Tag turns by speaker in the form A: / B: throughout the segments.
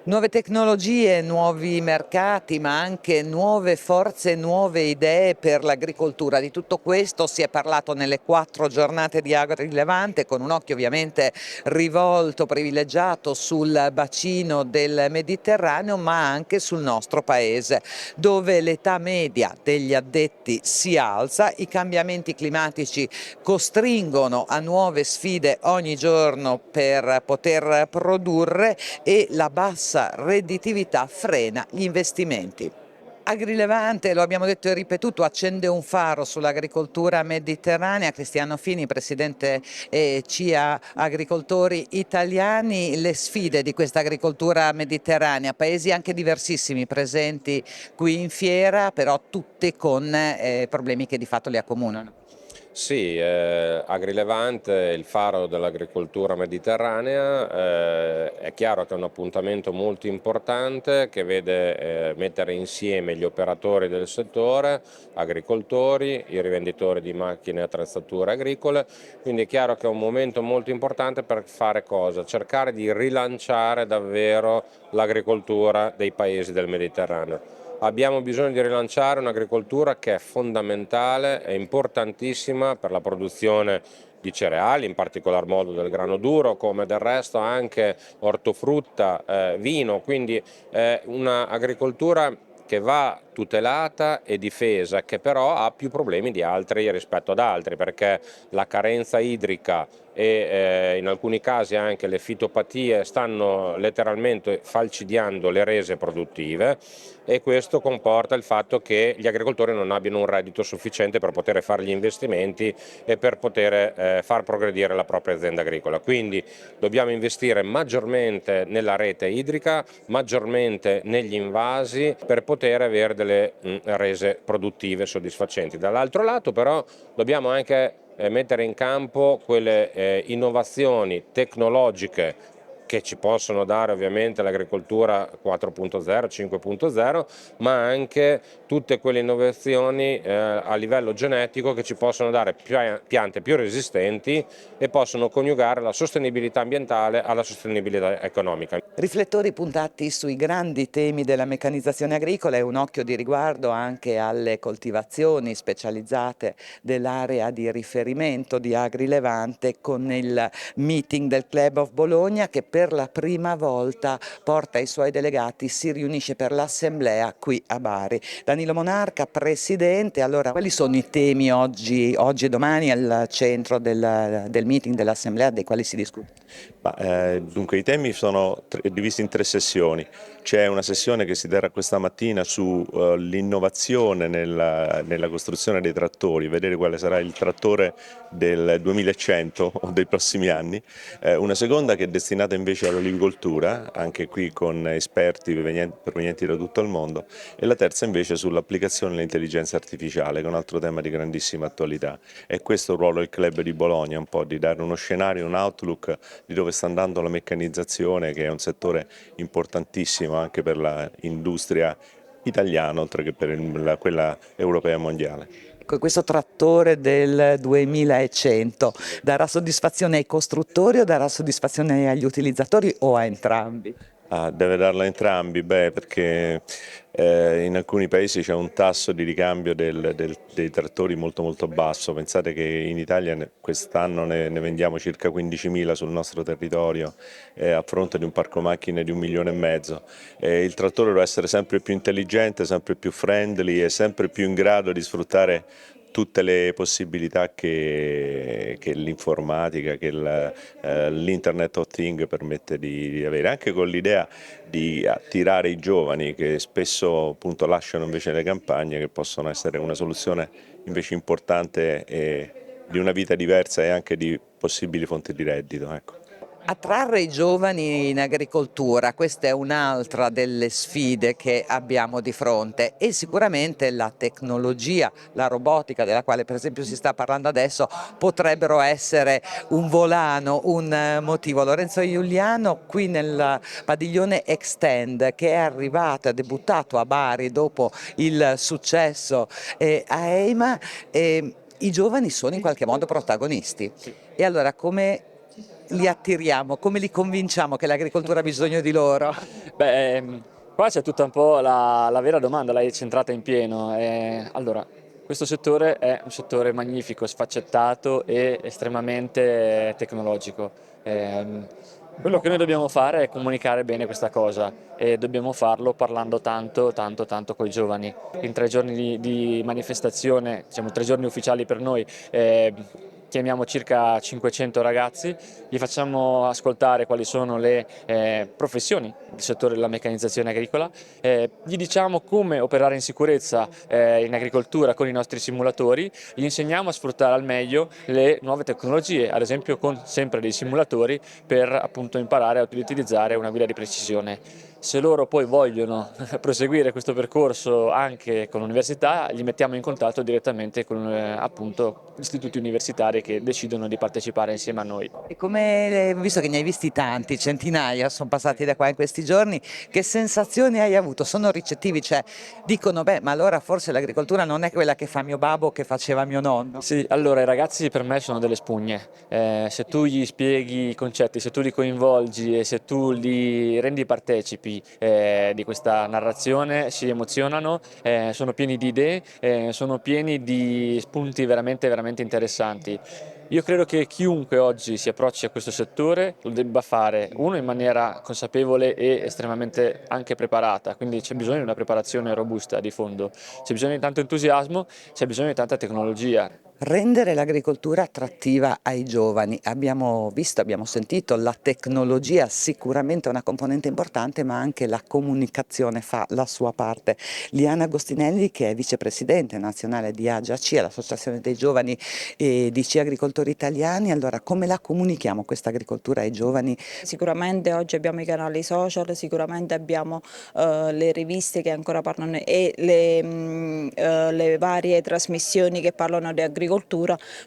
A: Nuove tecnologie, nuovi mercati, ma anche nuove forze, nuove idee per l'agricoltura. Di tutto questo si è parlato nelle 4 giornate di AgriLevante, con un occhio ovviamente rivolto, privilegiato sul bacino del Mediterraneo, ma anche sul nostro paese, dove l'età media degli addetti si alza, i cambiamenti climatici costringono a nuove sfide ogni giorno per poter produrre e la bassa redditività frena gli investimenti. AgriLevante, lo abbiamo detto e ripetuto, accende un faro sull'agricoltura mediterranea. Cristiano Fini, presidente CIA Agricoltori Italiani, le sfide di questa agricoltura mediterranea, paesi anche diversissimi presenti qui in fiera, però tutte con problemi che di fatto li accomunano.
B: Sì, AgriLevante, il faro dell'agricoltura mediterranea, è chiaro che è un appuntamento molto importante che vede mettere insieme gli operatori del settore, agricoltori, i rivenditori di macchine e attrezzature agricole, quindi è chiaro che è un momento molto importante per fare cosa? Cercare di rilanciare davvero l'agricoltura dei paesi del Mediterraneo. Abbiamo bisogno di rilanciare un'agricoltura che è fondamentale, è importantissima per la produzione di cereali, in particolar modo del grano duro, come del resto anche ortofrutta, vino, quindi un'agricoltura che va tutelata e difesa, che però ha più problemi di altri rispetto ad altri, perché la carenza idrica e in alcuni casi anche le fitopatie stanno letteralmente falcidiando le rese produttive e questo comporta il fatto che gli agricoltori non abbiano un reddito sufficiente per poter fare gli investimenti e per poter far progredire la propria azienda agricola. Quindi dobbiamo investire maggiormente nella rete idrica, maggiormente negli invasi per poter avere delle rese produttive soddisfacenti. Dall'altro lato però dobbiamo anche mettere in campo quelle innovazioni tecnologiche che ci possono dare ovviamente l'agricoltura 4.0, 5.0, ma anche tutte quelle innovazioni a livello genetico che ci possono dare piante più resistenti e possono coniugare la sostenibilità ambientale alla sostenibilità economica.
A: Riflettori puntati sui grandi temi della meccanizzazione agricola e un occhio di riguardo anche alle coltivazioni specializzate dell'area di riferimento di AgriLevante con il meeting del Club of Bologna che per la prima volta porta i suoi delegati, si riunisce per l'assemblea qui a Bari. Danilo Monarca, presidente, allora quali sono i temi oggi e domani al centro del meeting dell'assemblea dei quali si discute?
C: Dunque i temi sono divisi in 3 sessioni. C'è una sessione che si terrà questa mattina sull'innovazione nella costruzione dei trattori, vedere quale sarà il trattore del 2100 o dei prossimi anni. Una seconda che è destinata invece all'olivicoltura, anche qui con esperti provenienti da tutto il mondo, e la terza invece sull'applicazione dell'intelligenza artificiale, che è un altro tema di grandissima attualità. E questo è il ruolo del Club di Bologna, un po' di dare uno scenario, un outlook di dove sta andando la meccanizzazione, che è un settore importantissimo anche per l'industria italiana, oltre che per quella europea e mondiale.
A: Questo trattore del 2100 darà soddisfazione ai costruttori o darà soddisfazione agli utilizzatori o a entrambi?
C: Deve darla a entrambi, perché in alcuni paesi c'è un tasso di ricambio dei trattori molto basso. Pensate che in Italia quest'anno ne vendiamo circa 15.000 sul nostro territorio a fronte di un parco macchine di 1,5 milioni. Il trattore deve essere sempre più intelligente, sempre più friendly e sempre più in grado di sfruttare tutte le possibilità che l'informatica, che l'Internet of Things permette di avere, anche con l'idea di attirare i giovani che spesso appunto lasciano invece le campagne, che possono essere una soluzione invece importante di una vita diversa e anche di possibili fonti di reddito. Ecco.
A: Attrarre i giovani in agricoltura, questa è un'altra delle sfide che abbiamo di fronte e sicuramente la tecnologia, la robotica della quale per esempio si sta parlando adesso potrebbero essere un volano, un motivo. Lorenzo Giuliano qui nel padiglione Extend che è arrivato, è debuttato a Bari dopo il successo a EIMA, i giovani sono in qualche modo protagonisti e allora come li attiriamo? Come li convinciamo che l'agricoltura ha bisogno di loro?
D: Beh, qua c'è tutta un po' la vera domanda, l'hai centrata in pieno. Allora, questo settore è un settore magnifico, sfaccettato e estremamente tecnologico. Quello che noi dobbiamo fare è comunicare bene questa cosa e dobbiamo farlo parlando tanto, tanto, tanto con i giovani. In 3 giorni di manifestazione, diciamo 3 giorni ufficiali per noi, chiamiamo circa 500 ragazzi, gli facciamo ascoltare quali sono le professioni del settore della meccanizzazione agricola, gli diciamo come operare in sicurezza in agricoltura con i nostri simulatori, gli insegniamo a sfruttare al meglio le nuove tecnologie, ad esempio con sempre dei simulatori per appunto imparare a utilizzare una guida di precisione. Se loro poi vogliono proseguire questo percorso anche con l'università, li mettiamo in contatto direttamente con appunto istituti universitari che decidono di partecipare insieme a noi.
A: E come, visto che ne hai visti tanti, centinaia, sono passati da qua in questi giorni, che sensazioni hai avuto? Sono ricettivi, cioè dicono, beh, ma allora forse l'agricoltura non è quella che fa mio babbo o che faceva mio nonno?
D: Sì, allora i ragazzi per me sono delle spugne, se tu gli spieghi i concetti, se tu li coinvolgi e se tu li rendi partecipi di questa narrazione si emozionano, sono pieni di idee, sono pieni di spunti veramente, veramente interessanti. Io credo che chiunque oggi si approcci a questo settore lo debba fare, uno in maniera consapevole e estremamente anche preparata, quindi c'è bisogno di una preparazione robusta di fondo, c'è bisogno di tanto entusiasmo, c'è bisogno di tanta tecnologia.
A: Rendere l'agricoltura attrattiva ai giovani. Abbiamo visto, abbiamo sentito, la tecnologia sicuramente è una componente importante, ma anche la comunicazione fa la sua parte. Liana Agostinelli, che è vicepresidente nazionale di AGIAC, l'Associazione dei Giovani e DC Agricoltori Italiani, allora come la comunichiamo questa agricoltura ai giovani?
E: Sicuramente oggi abbiamo i canali social, sicuramente abbiamo le riviste che ancora parlano e le varie trasmissioni che parlano di agricoltura,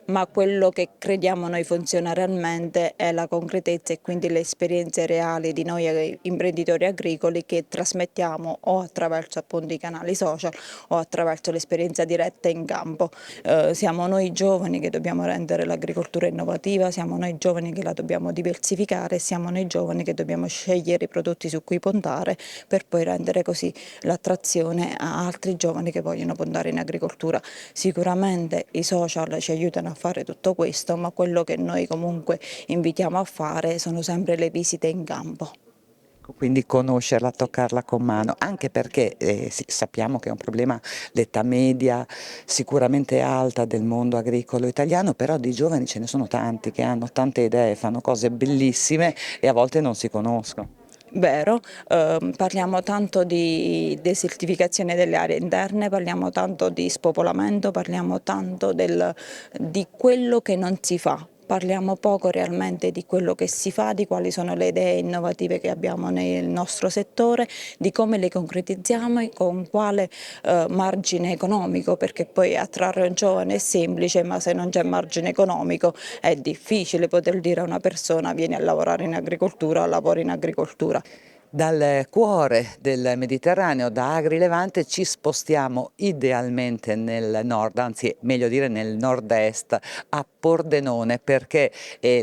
E: ma quello che crediamo noi funziona realmente è la concretezza e quindi le esperienze reali di noi imprenditori agricoli che trasmettiamo o attraverso appunto i canali social o attraverso l'esperienza diretta in campo. Siamo noi giovani che dobbiamo rendere l'agricoltura innovativa, siamo noi giovani che la dobbiamo diversificare, siamo noi giovani che dobbiamo scegliere i prodotti su cui puntare per poi rendere così l'attrazione a altri giovani che vogliono puntare in agricoltura. Sicuramente i social ci aiutano a fare tutto questo, ma quello che noi comunque invitiamo a fare sono sempre le visite in campo.
A: Quindi conoscerla, toccarla con mano, anche perché sappiamo che è un problema l'età media sicuramente alta del mondo agricolo italiano, però di giovani ce ne sono tanti che hanno tante idee, fanno cose bellissime e a volte non si conoscono.
E: Vero, parliamo tanto di desertificazione delle aree interne, parliamo tanto di spopolamento, parliamo tanto di quello che non si fa. Parliamo poco realmente di quello che si fa, di quali sono le idee innovative che abbiamo nel nostro settore, di come le concretizziamo e con quale margine economico, perché poi attrarre un giovane è semplice, ma se non c'è margine economico è difficile poter dire a una persona vieni a lavorare in agricoltura o lavori in agricoltura.
A: Dal cuore del Mediterraneo, da Agri-Levante, ci spostiamo idealmente nel nord, anzi meglio dire nel nord-est, a Pordenone, perché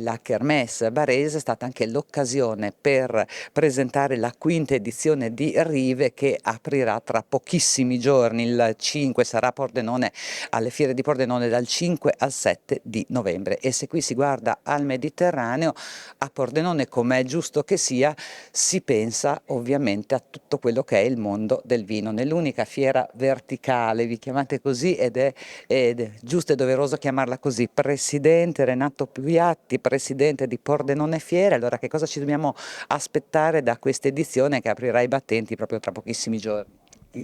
A: la Kermesse barese è stata anche l'occasione per presentare la quinta edizione di Rive che aprirà tra pochissimi giorni, il 5 sarà a Pordenone, alle fiere di Pordenone dal 5 al 7 di novembre. E se qui si guarda al Mediterraneo, a Pordenone, come è giusto che sia, si pensa ovviamente a tutto quello che è il mondo del vino. Nell'unica fiera verticale, vi chiamate così ed è giusto e doveroso chiamarla così, Presidente Renato Piatti, Presidente di Pordenone Fiere. Allora che cosa ci dobbiamo aspettare da questa edizione che aprirà i battenti proprio tra pochissimi giorni?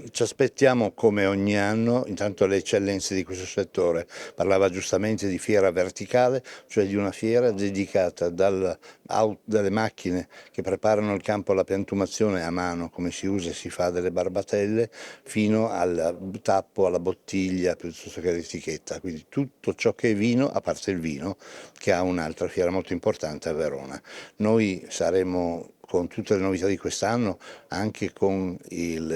F: Ci aspettiamo come ogni anno intanto le eccellenze di questo settore. Parlava giustamente di fiera verticale, cioè di una fiera dedicata dalle macchine che preparano il campo alla piantumazione a mano, come si usa e si fa delle barbatelle, fino al tappo, alla bottiglia, piuttosto che all'etichetta. Quindi tutto ciò che è vino, a parte il vino, che ha un'altra fiera molto importante a Verona. Noi saremo con tutte le novità di quest'anno, anche con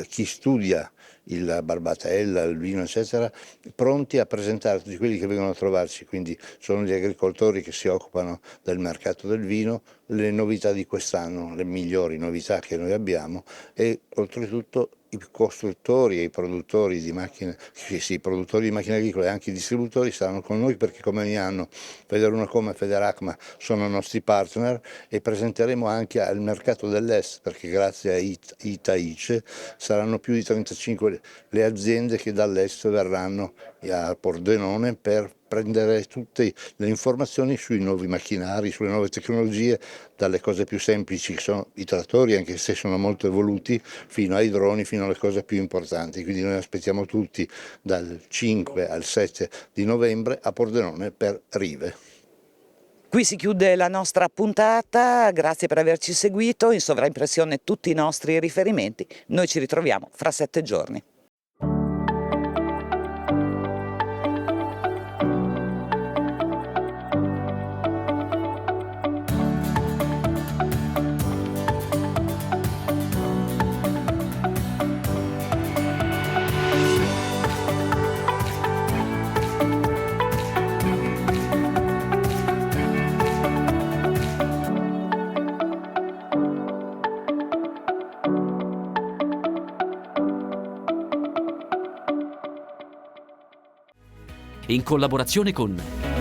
F: chi studia la barbatella, il vino eccetera, pronti a presentare tutti quelli che vengono a trovarci, quindi sono gli agricoltori che si occupano del mercato del vino, le novità di quest'anno, le migliori novità che noi abbiamo e oltretutto i costruttori e i produttori di macchine, sì, i produttori di macchine agricole e anche i distributori saranno con noi perché come ogni anno Federunacom e Federacma sono nostri partner e presenteremo anche al mercato dell'Est perché grazie a ITA-ICE saranno più di 35 le aziende che dall'Est verranno a Pordenone per prendere tutte le informazioni sui nuovi macchinari, sulle nuove tecnologie, dalle cose più semplici che sono i trattori, anche se sono molto evoluti, fino ai droni, fino alle cose più importanti. Quindi noi aspettiamo tutti dal 5 al 7 di novembre a Pordenone per Rive.
A: Qui si chiude la nostra puntata, grazie per averci seguito, in sovraimpressione tutti i nostri riferimenti, noi ci ritroviamo fra 7 giorni.
G: In collaborazione con